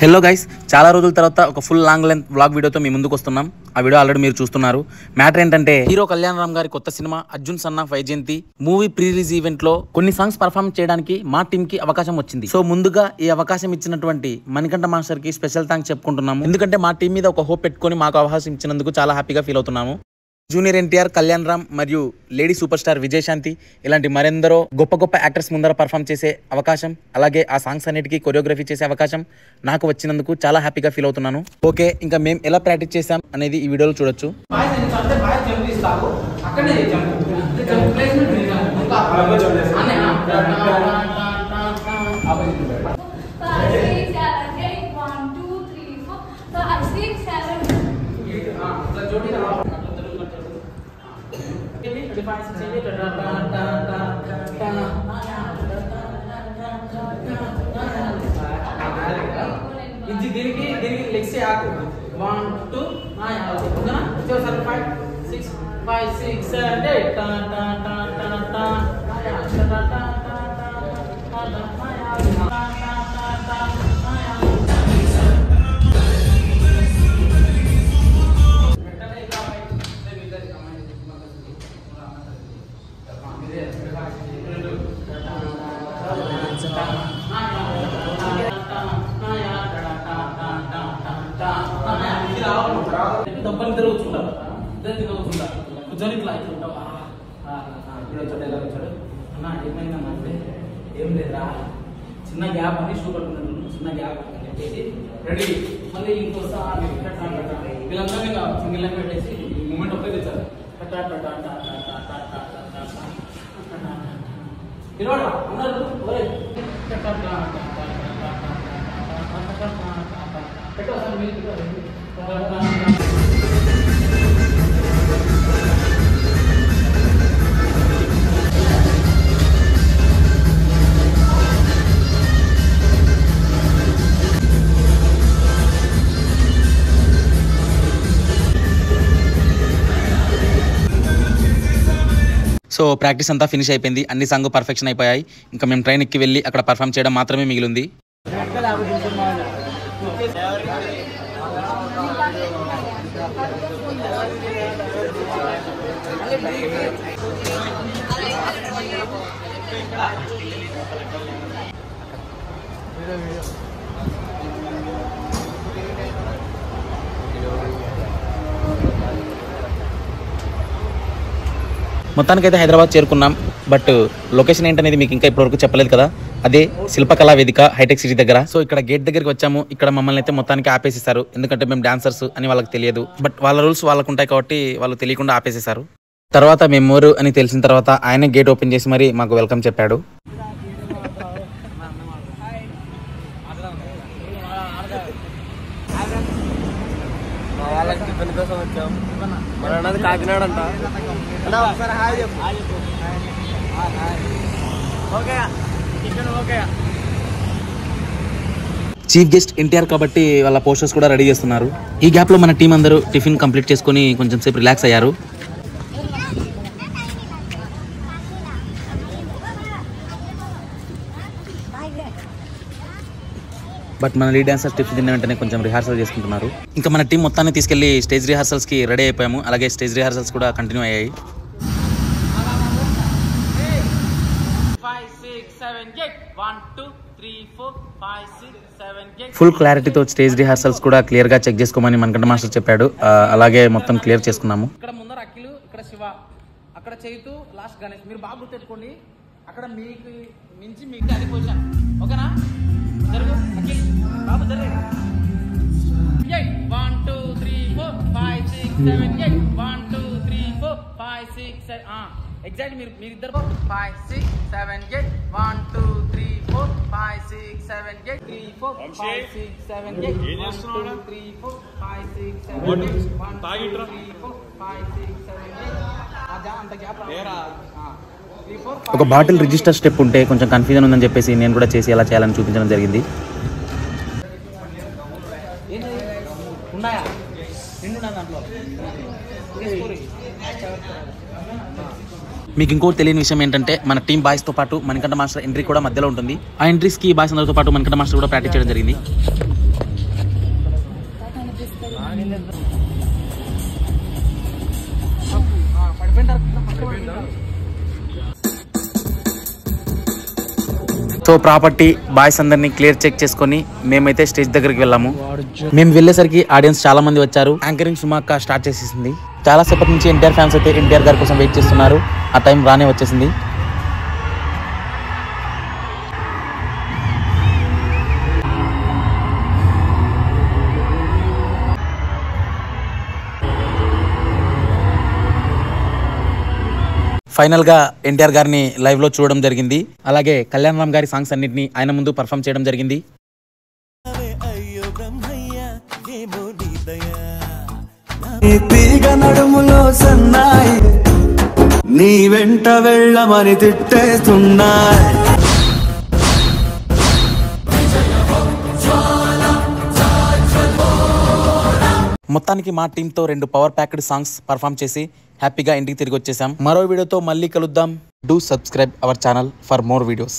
Hello guys, చాలా రోజుల తర్వాత ఒక ఫుల్ లాంగ్ లెంత్ వ్లాగ్ వీడియోతో మీ ముందుకు వస్తున్నాం. ఆ వీడియో ఆల్రెడీ మీరు చూస్తున్నారు. మ్యాటర్ ఏంటంటే హీరో కళ్యాణ్ రామ్ గారి కొత్త cinema Arjun son of Vyjayanthi movie pre release event లో కొన్ని సాంగ్స్ పర్ఫార్మ్ చేయడానికి మా టీమ్ కి అవకాశం వచ్చింది. సో ముందుగా ఈ అవకాశం ఇచ్చినటువంటి మణికంఠ మాస్టర్ కి స్పెషల్ థాంక్స్ చెప్పుకుంటున్నాము. ఎందుకంటే మా టీం మీద ఒక హోప్ పెట్టుకొని మాకు అవకాశం ఇచ్చినందుకు చాలా హ్యాపీగా ఫీల్ అవుతున్నాము. జూనియర్ ఎన్టీఆర్, కళ్యాణ్ రామ్ మరియు లేడీ సూపర్ స్టార్ విజయశాంతి ఇలాంటి మరెందరో గొప్ప గొప్ప యాక్టర్స్ ముందర పర్ఫామ్ చేసే అవకాశం, అలాగే ఆ సాంగ్స్ అన్నిటికీ కొరియోగ్రఫీ చేసే అవకాశం నాకు వచ్చినందుకు చాలా హ్యాపీగా ఫీల్ అవుతున్నాను. ఓకే, ఇంకా మేము ఎలా ప్రాక్టీస్ చేసాం అనేది ఈ వీడియోలో చూడొచ్చు. దీనికి లెగ్స్ ఆకు 1 2 ఓకేనా 5 6 5 6 7 8 టా టా టా టా టా టా టా దబ్బని తిరుగుతుంటారు కూర్చొని ఇట్లా ఇట్లా అన్న ఏమైందన్నా అంటే ఏం లేదా చిన్న గ్యాప్ అని షూ కట్టుకున్నాను, చిన్న గ్యాప్ పెట్టేసి రెడీ మళ్ళీ ఇంకోసారి వీళ్ళందరినీ సింగిల్ లైన్ పెట్టేసి మూమెంట్ ఒకే తెచ్చారు. పిలవడా అందరూ పెట్టారు మీరు. సో ప్రాక్టీస్ అంతా ఫినిష్ అయిపోయింది, అన్ని సాంగ్ పర్ఫెక్షన్ అయిపోయాయి. ఇంకా మేము ట్రైన్ ఎక్కి వెళ్ళి అక్కడ పర్ఫామ్ చేయడం మాత్రమే మిగిలింది. మొత్తానికైతే హైదరాబాద్ చేరుకున్నాం. బట్ లొకేషన్ ఏంటనేది మీకు ఇంకా ఇప్పటివరకు చెప్పలేదు కదా, అదే శిల్పకళా వేదిక హైటెక్ సిటీ దగ్గర. సో ఇక్కడ గేట్ దగ్గరికి వచ్చాము. ఇక్కడ మమ్మల్ని అయితే మొత్తానికి ఆపేసేసారు, ఎందుకంటే మేము డాన్సర్స్ అని వాళ్ళకి తెలియదు. బట్ వాళ్ళ రూల్స్ వాళ్ళకు ఉంటాయి కాబట్టి వాళ్ళు తెలియకుండా ఆపేసేసారు. తర్వాత మేము మోరు అని తెలిసిన తర్వాత ఆయనే గేట్ ఓపెన్ చేసి మరి మాకు వెల్కమ్ చెప్పాడు. కాకినాడ అంట. చీఫ్ గెస్ట్ ఎన్టీఆర్ కాబట్టి వాళ్ళ పోస్టర్స్ కూడా రెడీ చేస్తున్నారు. ఈ గ్యాప్ లో మన టీం అందరూ టిఫిన్ కంప్లీట్ చేసుకుని కొంచెం సేపు రిలాక్స్ అయ్యారు. బట్ మన లీడ్ డాన్సర్ టిఫిన్ తిన్న వెంటనే కొంచెం రిహార్సల్ చేసుకుంటున్నారు. ఇంకా మన టీం మొత్తాన్ని తీసుకెళ్లి స్టేజ్ రిహార్సల్స్ కి రెడీ అయిపోయాము. అలాగే స్టేజ్ రిహార్సల్స్ కూడా కంటిన్యూ అయ్యాయి. ఫుల్ క్లారిటీతో స్టేజ్ రిహార్సల్స్ కూడా క్లియర్ గా చెక్ చేసుకోమని మణికంఠ మాస్టర్ చెప్పాడు. అలాగే మొత్తం క్లియర్ చేసుకున్నాము. ఇక్కడ ముందర అఖిల్, ఇక్కడ శివ, అక్కడ చైతు, లాస్ట్ గణేష్. మీరు బాగా గుర్తెట్టుకోండి, అక్కడ మీకు మించి మీకు అది పొజిషన్. ఓకేనా? జరుగు అఖిల్ బాబు, జరుగు. 1 2 3 4 5 6 7 8 1 2 3 4 5 6 7 ఎగ్జాక్ట్ మీరిద్దరు 5 6 7 8 1 2 3 4 5 6 7 8 3 4 5 6 7 8 1 2 3 4 5 6 7 8 1 2 3 4 5 6 7 8 అంత గ్యాప్ రారా. ఒక బాటిల్ రిజిస్టర్ స్టెప్ ఉంటే కొంచెం కన్ఫ్యూజన్ ఉందని చెప్పేసి నేను కూడా చేసి ఎలా చేయాలని చూపించడం జరిగింది. ఉన్నాయా నిండు దాంట్లో మీకు ఇంకోటి తెలియని విషయం ఏంటంటే మన టీం బాయ్స్ తో పాటు మణికంఠ మాస్టర్ ఎంట్రీ కూడా మధ్యలో ఉంటుంది. ఆ ఎంట్రీస్ కి బాయ్స్ అందరితో పాటు మణికంఠ మాస్టర్ కూడా ప్రాక్టీస్ చేయడం జరిగింది. సో ప్రాపర్టీ బాయ్స్ అందరినీ క్లియర్ చెక్ చేసుకొని మేమైతే స్టేజ్ దగ్గరికి వెళ్ళాము. మేము వెళ్ళేసరికి ఆడియన్స్ చాలా మంది వచ్చారు. యాంకరింగ్ సుమాక్క స్టార్ట్ చేసేసింది. చాలా సేపటి నుంచి ఎన్టీఆర్ ఫ్యాన్స్ అయితే ఎన్టీఆర్ గారి కోసం వెయిట్ చేస్తున్నారు. ఆ టైం రానే వచ్చేసింది. ఫైనల్ గా ఎన్టీఆర్ గారిని లైవ్ లో చూడడం జరిగింది. అలాగే కళ్యాణ్ రామ్ గారి సాంగ్స్ అన్నిటిని ఆయన ముందు పర్ఫామ్ చేయడం జరిగింది. నడుములో సన్నాయి నీ వెంట వెళ్ళమని తిట్టేస్తున్నాయి. మొత్తానికి మా టీంతో 2 పవర్ ప్యాక్డ్ సాంగ్స్ పర్ఫామ్ చేసి హ్యాపీగా ఇంటికి తిరిగి వచ్చేసాం. మరో వీడియోతో మళ్ళీ కలుద్దాం. Do subscribe our channel for more videos.